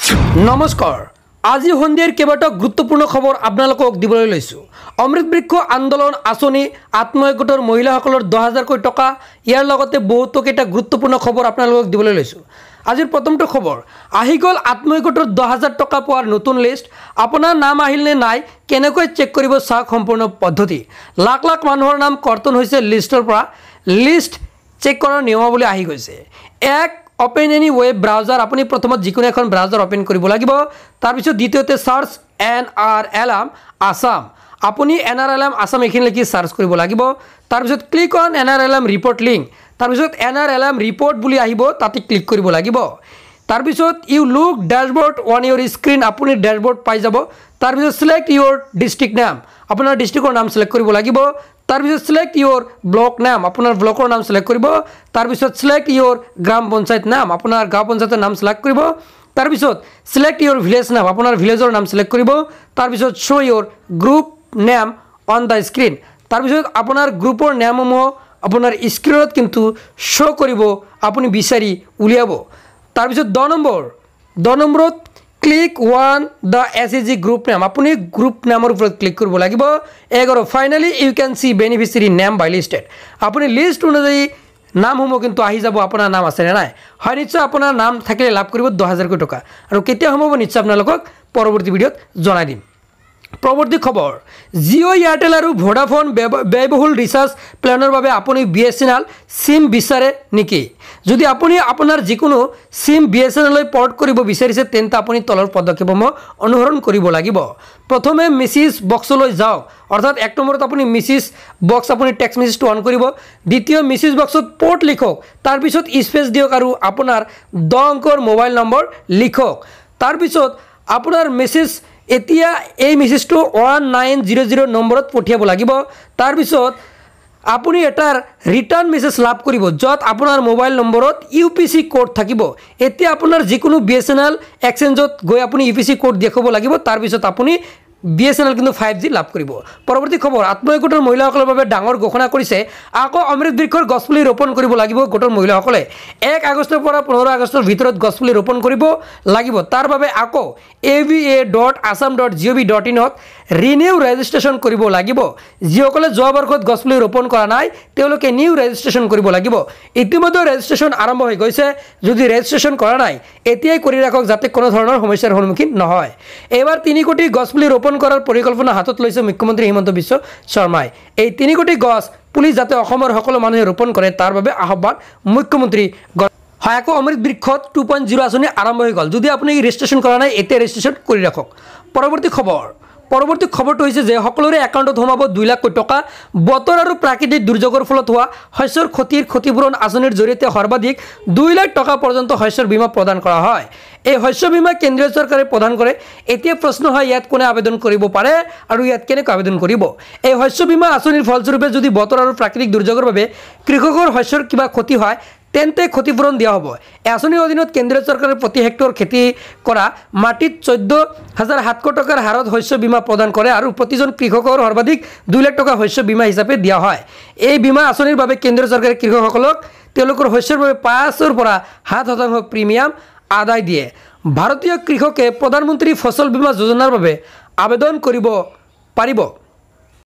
নমস্কাৰ আজি সন্ধিয়াৰ কেইবাটাও গুৰুত্বপূৰ্ণ খবৰ আপোনালোকক দিবলৈ লৈছোঁ। অমৃত বৃক্ষ আন্দোলন আঁচনি আত্মসহায়ক গোটৰ মহিলাসকলৰ 10,000 টকা ইয়াৰ লগতে বহুতো কেইটা গুৰুত্বপূৰ্ণ খবৰ আপোনালোকক দিবলৈ লৈছোঁ। আজিৰ প্ৰথমটো খবৰ আহি গ'ল আত্মসহায়ক গোটৰ 10,000 টকা পোৱাৰ নতুন লিষ্ট। আপোনাৰ নাম আহিল নে নাই কেনেকৈ চেক কৰিব চাওক সম্পূৰ্ণ পদ্ধতি। লাখ লাখ মানুহৰ নাম কৰ্তন হৈছে লিষ্টৰ পৰা। লিষ্ট চেক কৰাৰ নিয়মাৱলী আহি গৈছে। এক ওপেন এনি ওয়েব ব্ৰাউজাৰ আপনি প্ৰথমত যিকোনো এখন ব্ৰাউজাৰ ওপেন কৰিব লাগিব। তাৰপিছত দ্বিতীয়তে সাৰ্চ NRLM আসাম আপুনি NRLM আসাম এখানে লিখি সাৰ্চ কৰিব লাগিব। তাৰপিছত click on NRLM report link তাৰপিছত NRLM ৰিপোৰ্ট বুলি আহিব তাতে ক্লিক কৰিব লাগিব। তাৰপিছত you look dashboard on your screen আপুনি ড্যাশবোৰ্ড পাই যাব। তাৰপিছত সিলেক্ট ইউৰ ডিস্ট্ৰিক্ট নাম আপোনাৰ ডিস্ট্ৰিক্টৰ নাম সিলেক্ট কৰিব লাগিব। তাৰপিছত সিলেক্ট ইউৰ ব্লক নাম আপোনাৰ ব্লকৰ নাম সিলেক্ট কৰিব। তাৰপিছত সিলেক্ট ইউৰ গ্ৰাম পঞ্চায়েত নাম আপোনাৰ গাঁও পঞ্চায়তৰ নাম সিলেক্ট কৰিব। তাৰপিছত সিলেক্ট ইউৰ ভিলেজ নাম আপোনাৰ ভিলেজৰ নাম সিলেক্ট কৰিব। তাৰপিছত show your group name on the screen তাৰপিছত আপোনাৰ গ্ৰুপৰ নামসমূহ আপোনাৰ স্ক্ৰিনত কিন্তু শো কৰিব আপুনি বিচাৰি উলিয়াব। তাৰপিছত 10 নম্বৰত click on the SAG group নাম আপুনি গ্ৰুপ নামৰ উপৰত ক্লিক কৰিব লাগিব। 11 finally you can see beneficiary name by listed আপুনি লিষ্ট অনুযায়ী নামসমূহ কিন্তু আহি যাব। আপোনাৰ নাম আছে নে নাই হয় নিশ্চয় আপোনাৰ নাম থাকিলে লাভ কৰিব 10,000 টকা আৰু কেতিয়া সম্ভৱ নিশ্চয় আপোনালোকক পৰৱৰ্তী ভিডিঅ'ত জনাই দিম। পৰৱৰ্তী খবৰ জিঅ' এয়াৰটেল আৰু ভোডাফোন ব্যয়বহুল ৰিচাৰ্জ প্লেনৰ বাবে আপুনি BSNL সিম বিচাৰে নেকি? যদি আপুনি আপোনাৰ যিকোনো সিম BSNL লৈ পৰ্ট কৰিব বিচাৰিছে তেন্তে আপুনি তলৰ পদক্ষেপসমূহ অনুসৰণ কৰিব লাগিব। প্ৰথমে মেছেজ বক্সলৈ যাওক অৰ্থাৎ 1 নম্বৰত আপুনি মেছেজ বক্স আপুনি টেক্সট মেছেজটো অন কৰিব। দ্বিতীয় মেছেজ বক্সত পোৰ্ট লিখক তাৰপিছত স্পেচ দিয়ক আৰু আপোনাৰ 10 অংকৰ মোবাইল নম্বৰ লিখক। তাৰপিছত আপোনাৰ মেছেজ এতিয়া এই মেছেজটো 1900 নম্বৰত পঠিয়াব লাগিব। তাৰপিছত আপুনি এটাৰ ৰিটাৰ্ণ মেছেজ লাভ কৰিব য'ত আপোনাৰ মোবাইল নম্বৰত UPC কোড থাকিব। এতিয়া আপোনাৰ যিকোনো BSNL এক্সচেঞ্জত গৈ আপুনি UPC কোড দেখাব লাগিব। তাৰপিছত আপুনি BSNL কিন্তু 5G লাভ কৰিব। পৰৱৰ্তী খবৰ আত্মসহায়ক গোটৰ মহিলাসকলৰ বাবে ডাঙৰ ঘোষণা কৰিছে। আকৌ অমৃত বৃক্ষৰ গছপুলি ৰোপণ কৰিব লাগিব গোটৰ মহিলাসকলে। 1 আগষ্টৰ পৰা 15 আগষ্টৰ ভিতৰত গছপুলি ৰোপণ কৰিব লাগিব। তাৰ বাবে আকৌ ava.assam.gov.in ত ৰিনিউ ৰেজিষ্ট্ৰেশ্যন কৰিব লাগিব। যিসকলে যোৱা বৰ্ষত গছপুলি ৰোপণ কৰা নাই তেওঁলোকে নিউ ৰেজিষ্ট্ৰেশ্যন কৰিব লাগিব। ইতিমধ্যে ৰেজিষ্ট্ৰেশ্যন আৰম্ভ হৈ গৈছে। যদি ৰেজিষ্ট্ৰেশ্যন কৰা নাই এতিয়াই কৰি ৰাখক যাতে কোনো ধৰণৰ সমস্যাৰ সন্মুখীন নহয়। এবাৰ 3 কোটি গছপুলি ৰোপণ কৰাৰ পৰিকল্পনা হাতত লৈছে মুখ্যমন্ত্ৰী হিমন্ত বিশ্ব শৰ্মাই। এই 3 কোটি গছ পুলি যাতে অসমৰ সকলো মানুহে ৰোপণ কৰে তাৰ বাবে আহ্বান মুখ্যমন্ত্ৰী হয়। আকৌ অমৃত বৃক্ষত 2.0 আঁচনি আৰম্ভ হৈ গ'ল। যদি আপুনি ৰেজিষ্ট্ৰেশ্যন কৰা নাই এতিয়া ৰেজিষ্ট্ৰেশ্যন কৰি ৰাখক। পৰৱৰ্তী খবৰটো হৈছে যে সকলোৰে একাউণ্টত সোমাব 2 লাখ টকা। বতৰ আৰু প্ৰাকৃতিক দুৰ্যোগৰ ফলত হোৱা শস্যৰ ক্ষতিৰ ক্ষতিপূৰণ আঁচনিৰ জৰিয়তে সৰ্বাধিক 2 লাখ টকা পৰ্যন্ত শস্যৰ বীমা প্ৰদান কৰা হয়। এই শস্য বীমা কেন্দ্ৰীয় চৰকাৰে প্ৰদান কৰে। এতিয়া প্ৰশ্ন হয় ইয়াত কোনে আবেদন কৰিব পাৰে আৰু ইয়াত কেনেকৈ আবেদন কৰিব? এই শস্য বীমা আঁচনিৰ ফলস্বৰূপে যদি বতৰ আৰু প্ৰাকৃতিক দুৰ্যোগৰ বাবে কৃষকৰ শস্যৰ কিবা ক্ষতি হয় তেন্তে ক্ষতিপূৰণ দিয়া হ'ব। এই আঁচনিৰ অধীনত কেন্দ্ৰীয় চৰকাৰে প্ৰতি হেক্টৰ খেতি কৰা মাটিত 14,700 টকাৰ হাৰত শস্য বীমা প্ৰদান কৰে আৰু প্ৰতিজন কৃষকৰ সৰ্বাধিক 2 লাখ টকা শস্য বীমা হিচাপে দিয়া হয়। এই বীমা আঁচনিৰ বাবে কেন্দ্ৰীয় চৰকাৰে কৃষকসকলক তেওঁলোকৰ শস্যৰ বাবে 5 পৰা 7% প্ৰিমিয়াম আদায় দিয়ে। ভাৰতীয় কৃষকে প্ৰধানমন্ত্ৰী ফচল বীমা যোজনাৰ বাবে আবেদন কৰিব পাৰিব।